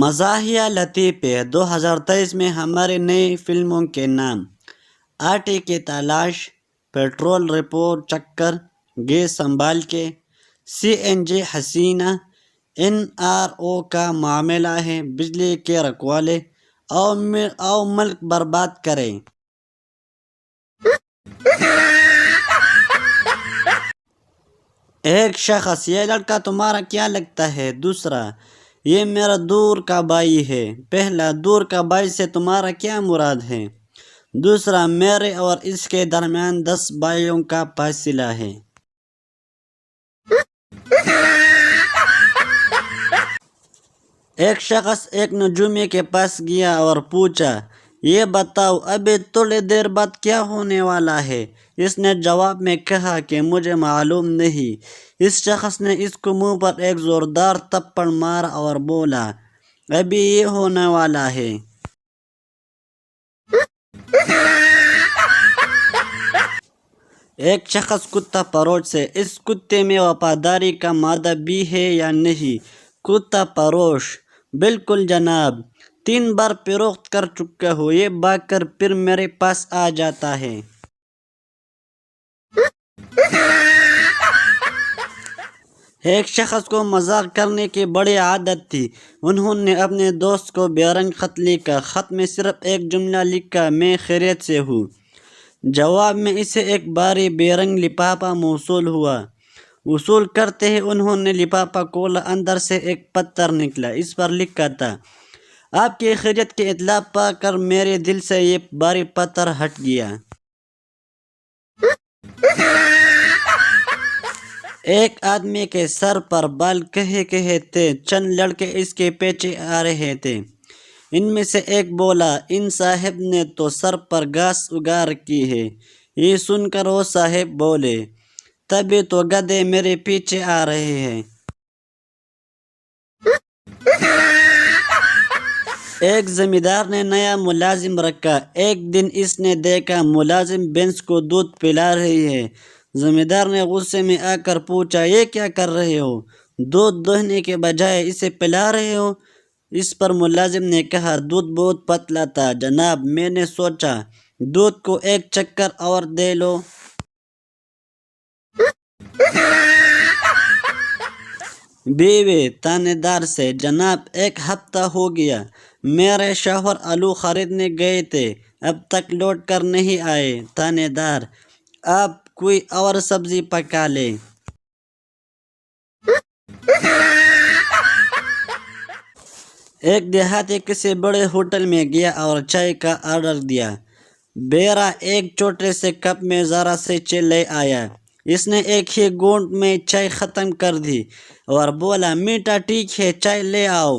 مزاحیہ لطیفے 2023 میں ہمارے نئے فلموں کے نام: آٹے کی تلاش، پیٹرول رپورٹ چکر، گیس سنبھال کے، CNG حسینہ، NRO کا معاملہ ہے، بجلی کے رکھوالے، او ملک برباد کریں۔ ایک شخص: یہ لڑکا تمہارا کیا لگتا ہے؟ دوسرا: یہ میرا دور کا بھائی ہے۔ پہلا: دور کا بھائی سے تمہارا کیا مراد ہے؟ دوسرا: میرے اور اس کے درمیان 10 بھائیوں کا فاصلہ ہے۔ ایک شخص ایک نجومی کے پاس گیا اور پوچھا، یہ بتاؤ ابھی تھوڑی دیر بعد کیا ہونے والا ہے؟ اس نے جواب میں کہا کہ مجھے معلوم نہیں۔ اس شخص نے اس کو منہ پر ایک زوردار تھپڑ مارا اور بولا، ابھی یہ ہونے والا ہے۔ ایک شخص کتا فروش سے: اس کتے میں وفاداری کا مادہ بھی ہے یا نہیں؟ کتا فروش: بالکل جناب، 3 بار فروخت کر چکا ہوں، یہ بھاگ کر پھر میرے پاس آ جاتا ہے۔ ایک شخص کو مذاق کرنے کی بڑی عادت تھی۔ انہوں نے اپنے دوست کو بے رنگ خط لکھا۔ خط میں صرف ایک جملہ لکھا، میں خیریت سے ہوں۔ جواب میں اسے ایک بھاری بے رنگ لفافہ موصول ہوا۔ وصول کرتے ہی انہوں نے لفافہ کھولا، اندر سے ایک پتھر نکلا۔ اس پر لکھا تھا، آپ کی خیریت کی اطلاع پا کر میرے دل سے یہ بھاری پتھر ہٹ گیا۔ ایک آدمی کے سر پر بال کہے تھے، چند لڑکے اس کے پیچھے آ رہے تھے۔ ان میں سے ایک بولا، ان صاحب نے تو سر پر گھاس اگا رکھی ہے۔ یہ سن کر وہ صاحب بولے، تبھی تو گدھے میرے پیچھے آ رہے ہیں۔ ایک زمیندار نے نیا ملازم رکھا۔ ایک دن اس نے دیکھا ملازم بھینس کو دودھ پلا رہی ہے۔ زمیندار نے غصے میں آ کر پوچھا، یہ کیا کر رہے ہو؟ دودھ دوہنے کے بجائے اسے پلا رہے ہو؟ اس پر ملازم نے کہا، دودھ بہت پتلا تھا جناب، میں نے سوچا دودھ کو ایک چکر اور دے لو۔ بیوی تانے دار سے: جناب، 1 ہفتہ ہو گیا، میرے شوہر آلو خریدنے گئے تھے، اب تک لوٹ کر نہیں آئے۔ تانے دار: آپ کوئی اور سبزی پکا لیں۔ ایک دیہاتی کسی بڑے ہوٹل میں گیا اور چائے کا آرڈر دیا۔ بیرا ایک چھوٹے سے کپ میں ذرا سی چائے لے آیا۔ اس نے ایک ہی گھونٹ میں چائے ختم کر دی اور بولا، میٹھا ٹھیک ہے، چائے لے آؤ۔